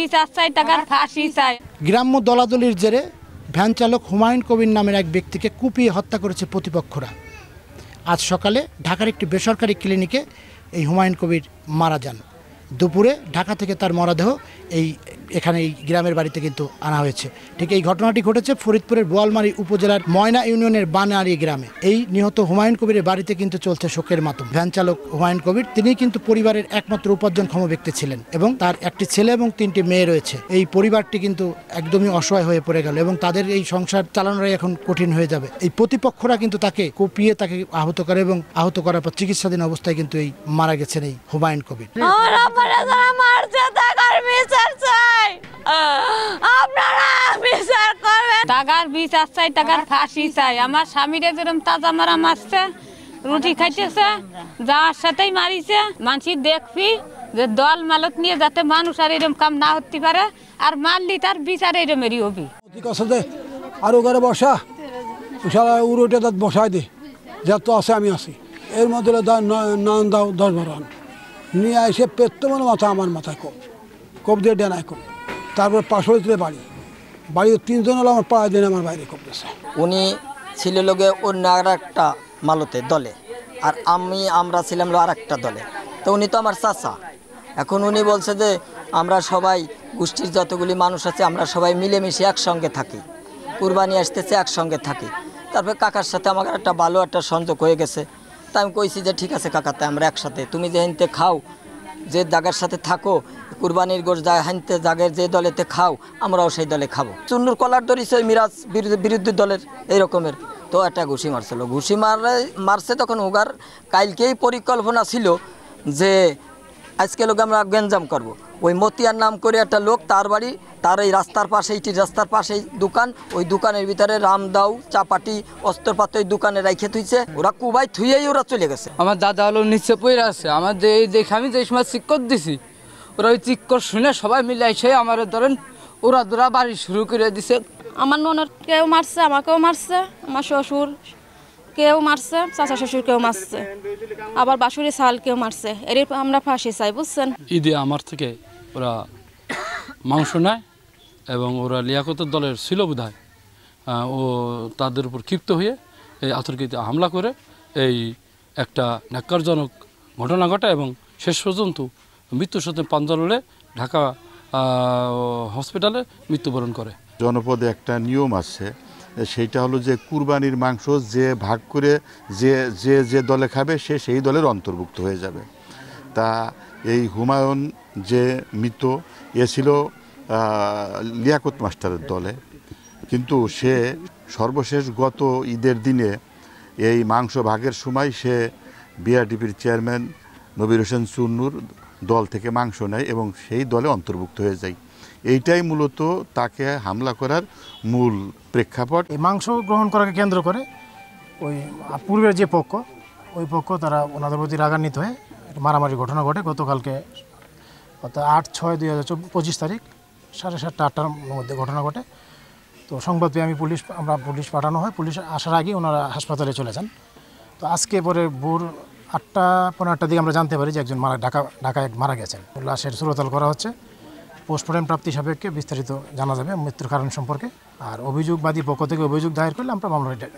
বিচার চাই, টাকার ফাঁসি চাই। গ্রাম্য দলাদলির জেরে ভ্যান চালক হুমায়ুন কবির নামের এক ব্যক্তিকে কুপিয়ে হত্যা করেছে প্রতিপক্ষরা। আজ সকালে ঢাকার একটি বেসরকারি ক্লিনিকে এই হুমায়ুন কবির মারা যান। দুপুরে ঢাকা থেকে তার মরদেহ এখানে এই গ্রামের বাড়িতে কিন্তু আনা হয়েছে। ঠিক এই ঘটনাটি ঘটেছে ফরিদপুরের বোয়ালমারী উপজেলার ময়না ইউনিয়নের বানারি গ্রামে। এই নিহত হুমায়ুন কবিরের বাড়িতে কিন্তু চলছে শোকের মাতম। ভ্যান চালক হুমায়ুন কবির তিনি কিন্তু পরিবারের একমাত্র উপার্জনক্ষম ব্যক্তি ছিলেন এবং তার একটি ছেলে এবং 3টি মেয়ে রয়েছে। এই পরিবারটি কিন্তু একদমই অসহায় হয়ে পড়ে গেল এবং তাদের এই সংসার চালানোটাই এখন কঠিন হয়ে যাবে। এই প্রতিপক্ষরা কিন্তু তাকে কুপিয়ে তাকে আহত করে এবং আহত করার পর চিকিৎসাধীন অবস্থায় কিন্তু এই মারা গেছেন এই হুমায়ুন কবির। টাকার বিচার চাই, টাকার ফাঁসি চাই। আমার স্বামীরে যেরকম তাজা মারা মারছে, রুটি খাইতেছে, যাওয়ার সাথেই মারিছে। মানুষ দেখবি যে দল মালত নিয়ে যাতে মানুষ আর এরকম কাম না হতে পারে, আর মারলি তার বিচার এরমেরই হবি। আর ওখানে বসা উড়োটা দাঁত বসাই দে, যত আছে আমি আছি, এর মধ্যে নান দাও 10-12 আন নিয়ে এসে পেতো মানে মাথা আমার মাথায় কোপ দিয়ে ডেনায় কোপ। তারপর পাশে বাড়ির 3 জন হলো আমার পাড়া দিন আমার বাইরে কোপ দিয়েছে। উনি ছিল লোকে অন্য আর একটা মালতে দলে, আর আমরা ছিলাম আর একটা দলে। তো উনি তো আমার চাচা। এখন উনি বলছে যে আমরা সবাই গোষ্ঠীর যতগুলি মানুষ আছে আমরা সবাই মিলেমিশে একসঙ্গে থাকি, কুরবানি আসতেছে একসঙ্গে থাকি। তারপর কাকার সাথে আমার একটা ভালো একটা সংযোগ হয়ে গেছে। তা আমি কইছি যে ঠিক আছে কাকা, তাই আমরা একসাথে, তুমি যে হানতে খাও, যে জায়গার সাথে থাকো, কুরবানির গোশ হানতে জাগের যে দলেতে খাও, আমরাও সেই দলে খাবো। চুন্নুর কলার ধরিছে মিরাজ বিরোধী দলের এই রকমের। তো একটা ঘুষি মারছিল, ঘুষি মারছে তখন উগার কালকেই পরিকল্পনা ছিল যে আজকে লোক আমরা গেঞ্জাম করব। ওই মতিয়ার নাম করে একটা লোক, তার বাড়ি, তার এই রাস্তার পাশে, এইটি রাস্তার পাশেই দোকান, ওই দোকানের ভিতরে রামদাও চাপাটি অস্ত্রপাতি ওই দোকানে রাইখে থুইছে। ওরা কুবাই থুইয়েই ওরা চলে গেছে। আমার দাদা হলো নিচে পড়ে আছে, আমার দেখে আমি যে সময় চিক্কর দিছি, ওরা ওই চিক্কর শুনে সবাই মিলে এসে আমার ধরেন ওরা দোরা বাড়ি শুরু করে দিছে। আমার ননদ কেউ মারছে, আমাকেও মারছে, আমার শ্বশুর কেউ মারছে, চাচা শ্বশুর কেউ মারছে, আবার বাসুরি শাল কেউ মারছে। এর আমরা ফাঁসি চাই, বুঝছেন। ঈদে আমার থেকে ওরা মাংস নেয় এবং ওরা লিয়াকতের দলের ছিল বোধহয়, ও তাদের উপর ক্ষিপ্ত হয়ে এই আতর্কিতে হামলা করে এই একটা ন্যাক্কারজনক ঘটনা ঘটায় এবং শেষ পর্যন্ত মৃত্যুর সাথে পাঞ্জাললে ঢাকা হসপিটালে মৃত্যুবরণ করে। জনপদে একটা নিয়ম আছে, সেইটা হলো যে কুরবানির মাংস যে ভাগ করে যে দলে খাবে সে সেই দলের অন্তর্ভুক্ত হয়ে যাবে। তা এই হুমায়ুন যে মৃত, এ ছিল লিয়াকত মাস্টারের দলে, কিন্তু সে সর্বশেষ গত ঈদের দিনে এই মাংস ভাগের সময় সে বিআরটিপির চেয়ারম্যান নবীর হোসেন চুন্নুর দল থেকে মাংস নেয় এবং সেই দলে অন্তর্ভুক্ত হয়ে যায়। এইটাই মূলত তাকে হামলা করার মূল প্রেক্ষাপট। এই মাংস গ্রহণ করাকে কেন্দ্র করে ওই পূর্বের যে পক্ষ, ওই পক্ষ তারা ওনাদের প্রতি রাগান্বিত হয়ে মারামারি ঘটনা ঘটে। গতকালকে অর্থাৎ 8/6/2025 তারিখ 7:30-8টার মধ্যে ঘটনা ঘটে। তো সংবাদ পেয়ে আমরা পুলিশ পাঠানো হয়। পুলিশ আসার আগেই ওনারা হাসপাতালে চলে যান। তো আজকে পরে ভোর 8:15-8টার দিকে আমরা জানতে পারি যে একজন ঢাকায় মারা গেছেন। লাশের সুরতাল করা হচ্ছে। পোস্টমর্টেম প্রাপ্তি সাপেক্ষে বিস্তারিত জানা যাবে মৃত্যুর কারণ সম্পর্কে। আর অভিযোগবাদী পক্ষ থেকে অভিযোগ দায়ের করলে আমরা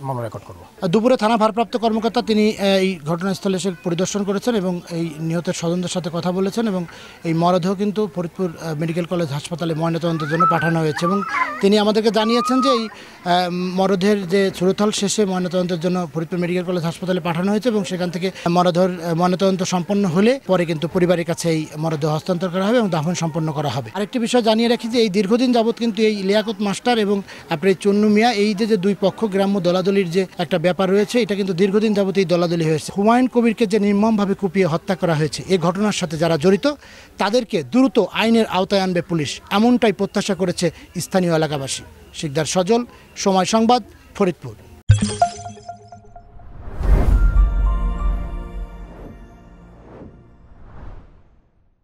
মামলা রেকর্ড করব। দুপুরে থানা ভারপ্রাপ্ত কর্মকর্তা তিনি এই ঘটনাস্থলে এসে পরিদর্শন করেছেন এবং এই নিহতের স্বজনদের সাথে কথা বলেছেন এবং এই মরদেহ কিন্তু ফরিদপুর মেডিকেল কলেজ হাসপাতালে ময়নাতদন্তের জন্য পাঠানো হয়েছে এবং তিনি আমাদেরকে জানিয়েছেন যে এই মরদেহের যে সুরতাল শেষে ময়নাতদন্তের জন্য ফরিদপুর মেডিকেল কলেজ হাসপাতালে পাঠানো হয়েছে এবং সেখান থেকে ময়নাতদন্ত সম্পন্ন হলে পরে কিন্তু পরিবারের কাছে এই মরদেহ হস্তান্তর করা হবে এবং দাফন সম্পন্ন করা হবে। আরেকটি বিষয় জানিয়ে রাখি যে এই দীর্ঘদিন যাবৎ কিন্তু এই লিয়াকত মাস্টার এবং আপনার চন্নু মিয়া, এই যে দুই পক্ষ গ্রাম্য দলাদলির যে একটা ব্যাপার রয়েছে, এটা কিন্তু দীর্ঘদিন যাবৎ এই দলাদলি হয়েছে। হুমায়ুন কবিরকে যে নির্মমভাবে কুপিয়ে হত্যা করা হয়েছে, এই ঘটনার সাথে যারা জড়িত তাদেরকে দ্রুত আইনের আওতায় আনবে পুলিশ, এমনটাই প্রত্যাশা করেছে স্থানীয় এলাকাবাসী। শিকদার সজল, সময় সংবাদ, ফরিদপুর।